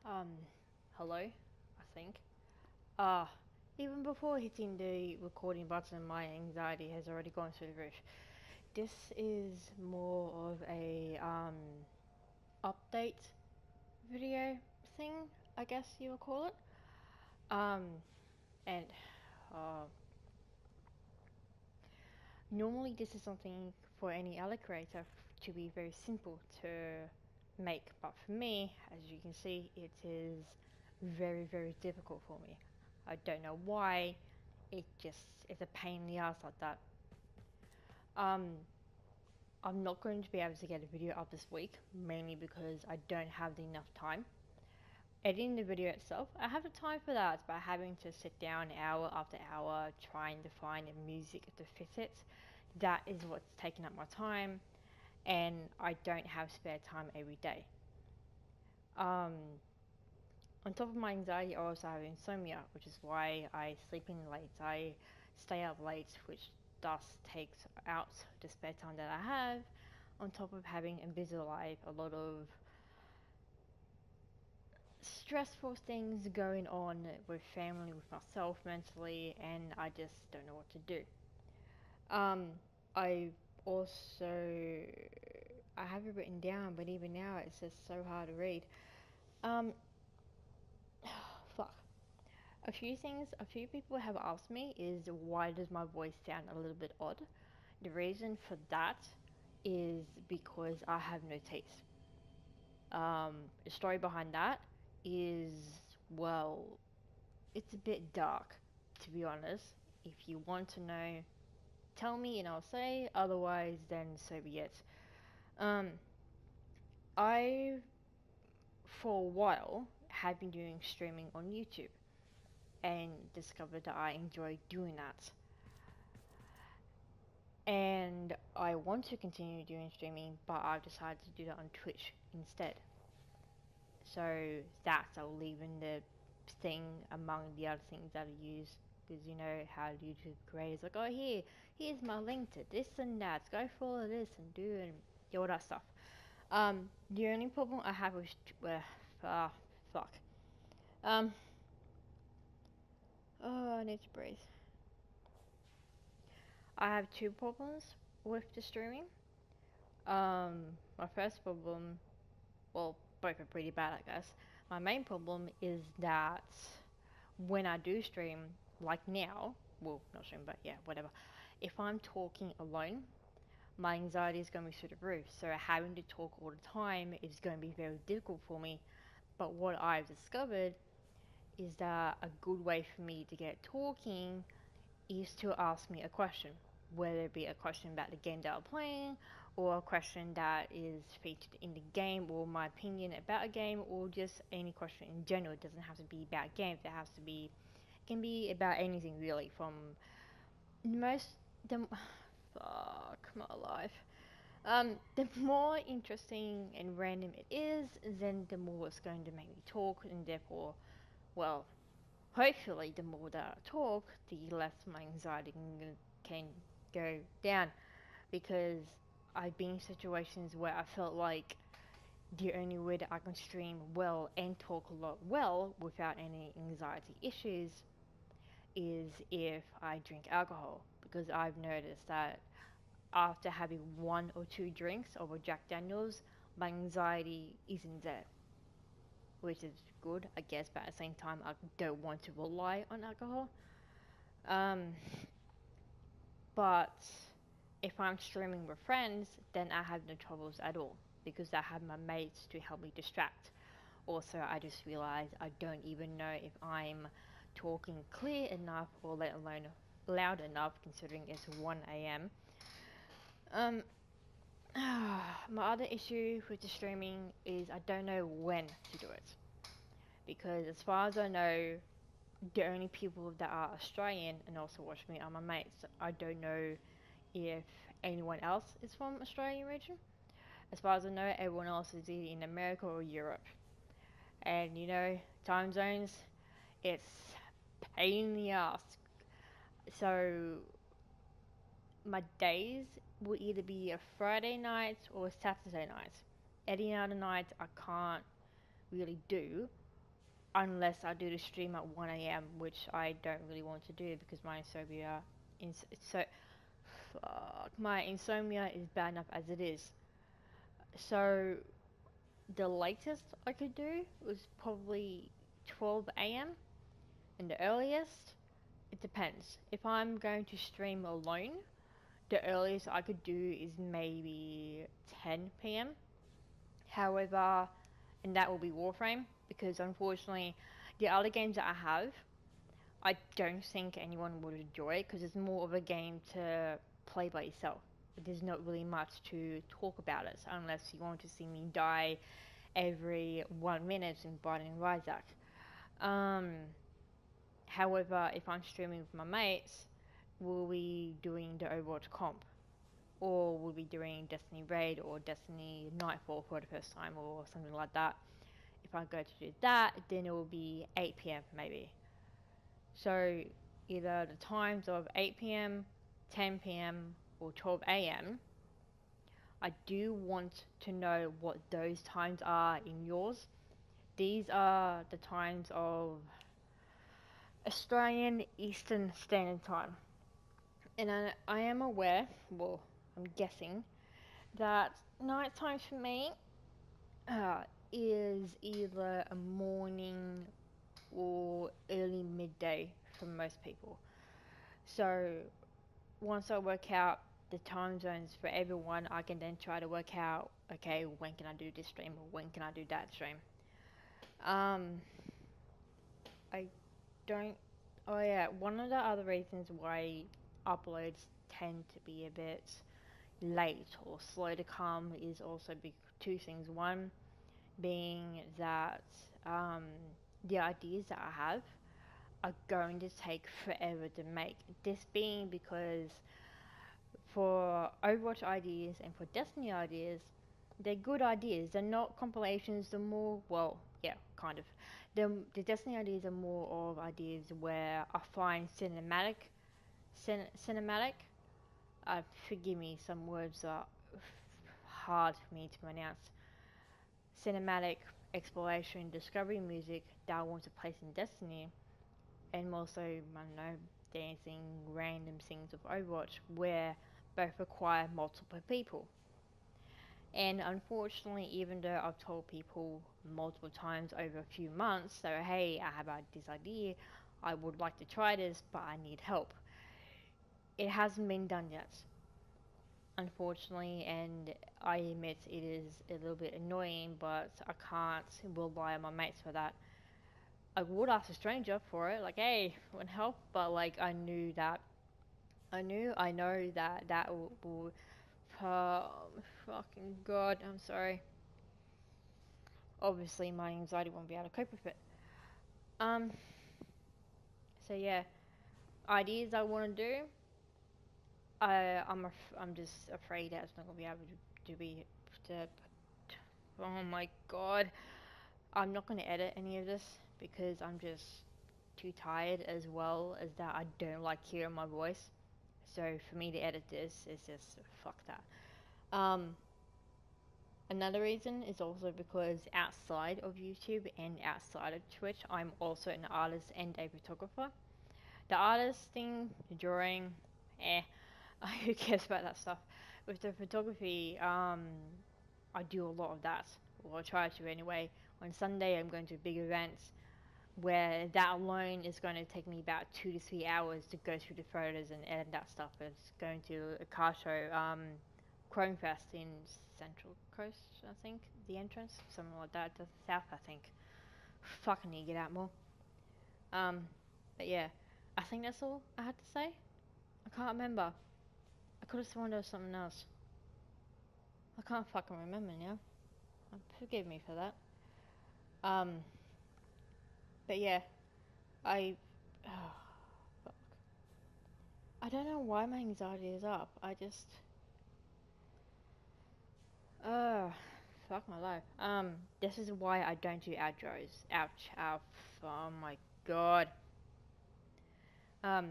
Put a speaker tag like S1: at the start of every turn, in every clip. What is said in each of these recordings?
S1: Um, Hello, I think. Ah, even before hitting the recording button, my anxiety has already gone through the roof. This is more of a update video thing, I guess you would call it. And uh, Normally this is something for any other creator to be very simple to make, but for me, as you can see, it is very difficult for me. I don't know why, it just is a pain in the ass like that. Um, I'm not going to be able to get a video up this week, mainly because I don't have enough time. Editing the video itself, I have the time for that, but having to sit down hour after hour trying to find a music to fit it, that is what's taking up my time, and I don't have spare time every day. On top of my anxiety, I also have insomnia, which is why I sleep in late. I stay up late, which thus takes out the spare time that I have, on top of having a busy life, a lot of stressful things going on with family, with myself mentally, and I just don't know what to do. Um, I also I have it written down, but even now it's just so hard to read. Um, Fuck. A few people have asked me is why does my voice sound a little bit odd? The reason for that is because I have no teeth. The story behind that is, well, it's a bit dark, to be honest. If you want to know, tell me and I'll say, otherwise, then so be it. Um, I, for a while, had been doing streaming on YouTube and discovered that I enjoy doing that. And I want to continue doing streaming, but I've decided to do that on Twitch instead. So that I'll leave in the thing among the other things that I use, because you know how YouTube creators like, oh here's my link to this and that, go follow this and do and all that stuff. The only problem I have with fuck. Um, oh, I need to breathe. I have two problems with the streaming. My first problem, well, both are pretty bad, I guess. My main problem is that when I do stream, like now, well, not stream, but yeah, whatever. If I'm talking alone, my anxiety is going to be through the roof. So having to talk all the time is going to be very difficult for me. But what I've discovered is that a good way for me to get talking is to ask me a question, whether it be a question about the game that I'm playing, or a question that is featured in the game, or my opinion about a game, or just any question in general. It doesn't have to be about games. It can be about anything really. From most the fuck my life. The more interesting and random it is, then the more it's going to make me talk, and therefore, well, hopefully, the more that I talk, the less my anxiety can go down. Because I've been in situations where I felt like the only way that I can stream well and talk a lot well without any anxiety issues is if I drink alcohol. Because I've noticed that after having one or two drinks of a Jack Daniels, my anxiety isn't there, which is good, I guess, but at the same time, I don't want to rely on alcohol. Um, but if I'm streaming with friends, then I have no troubles at all because I have my mates to help me distract. Also, I just realized I don't even know if I'm talking clear enough or let alone loud enough considering it's 1 a.m. Um, my other issue with the streaming is I don't know when to do it. Because as far as I know, the only people that are Australian and also watch me are my mates. I don't know if anyone else is from Australian region. As far as I know, everyone else is either in America or Europe. And you know, time zones, it's pain in the ass. So my days will either be a Friday night or a Saturday night. Any other night I can't really do. unless I do the stream at 1 a.m., which I don't really want to do because so my insomnia is bad enough as it is. So the latest I could do was probably 12 a.m. and the earliest, it depends. If I'm going to stream alone, the earliest I could do is maybe 10 p.m. However, and that will be Warframe because unfortunately, the other games that I have, I don't think anyone would enjoy it because it's more of a game to play by yourself. There's not really much to talk about it unless you want to see me die every 1 minute in Binding of Isaac. Um, However, if I'm streaming with my mates, we'll be doing the Overwatch comp, or we'll be doing Destiny Raid or Destiny Nightfall for the first time, or something like that. If I go to do that, then it will be 8 p.m. maybe. So either the times of 8 p.m., 10 p.m., or 12 a.m. I do want to know what those times are in yours. These are the times of Australian Eastern Standard Time. And I am aware, well, I'm guessing, that night time for me uh, is either a morning or early midday for most people. So once I work out the time zones for everyone, I can then try to work out, okay, when can I do this stream or when can I do that stream. Um, I don't. Oh yeah, one of the other reasons why uploads tend to be a bit late or slow to come is also two things. One being that um, the ideas that I have are going to take forever to make. This being because for Overwatch ideas and for Destiny ideas, they're good ideas. They're not compilations. They're more, well, yeah, kind of. The Destiny ideas are more of ideas where I find cinematic. Forgive me, some words are hard for me to pronounce. Cinematic exploration, discovery music that I want to place in Destiny, and also, I don't know, dancing random things of Overwatch where both require multiple people. And unfortunately, even though I've told people multiple times over a few months, so hey, I have this idea, I would like to try this, but I need help. It hasn't been done yet, unfortunately, and I admit it is a little bit annoying, but I can't rely on my mates for that. I would ask a stranger for it, like, hey, want help? But like, I know that that will fucking god, I'm sorry. Obviously, my anxiety won't be able to cope with it. Um, so yeah, ideas I want to do. I'm just afraid that it's not gonna be able to be to. Oh my god, I'm not gonna edit any of this because I'm just too tired, as well as that I don't like hearing my voice. So for me to edit this is just fuck that. Another reason is also because outside of YouTube and outside of Twitch, I'm also an artist and a photographer. The artist thing, the drawing, eh, who cares about that stuff? With the photography, I do a lot of that, or I try to anyway. On Sunday, I'm going to big events where that alone is going to take me about 2 to 3 hours to go through the photos and edit that stuff. It's going to a car show, Chrome Fest in Central Coast, I think, the entrance, something like that, to the south, I think. Fucking need to get out more. Um, but yeah, I think that's all I had to say. I can't remember. I could have sworn there was something else. I can't fucking remember now. Forgive me for that. Um, but yeah, I. Oh, fuck. I don't know why my anxiety is up. I just. Uh, fuck my life. This is why I don't do outros. Ouch, ouch. Oh my god. Um,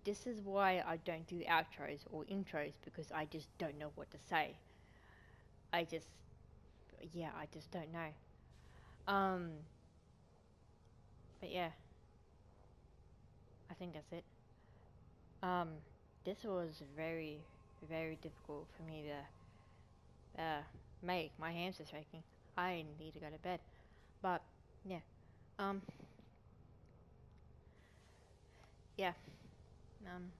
S1: this is why I don't do outros or intros because I just don't know what to say. I just. Yeah, I just don't know. Um, But yeah, I think that's it. Um, this was very, very difficult for me to make. My hands are shaking. I need to go to bed. But yeah, um, yeah, um,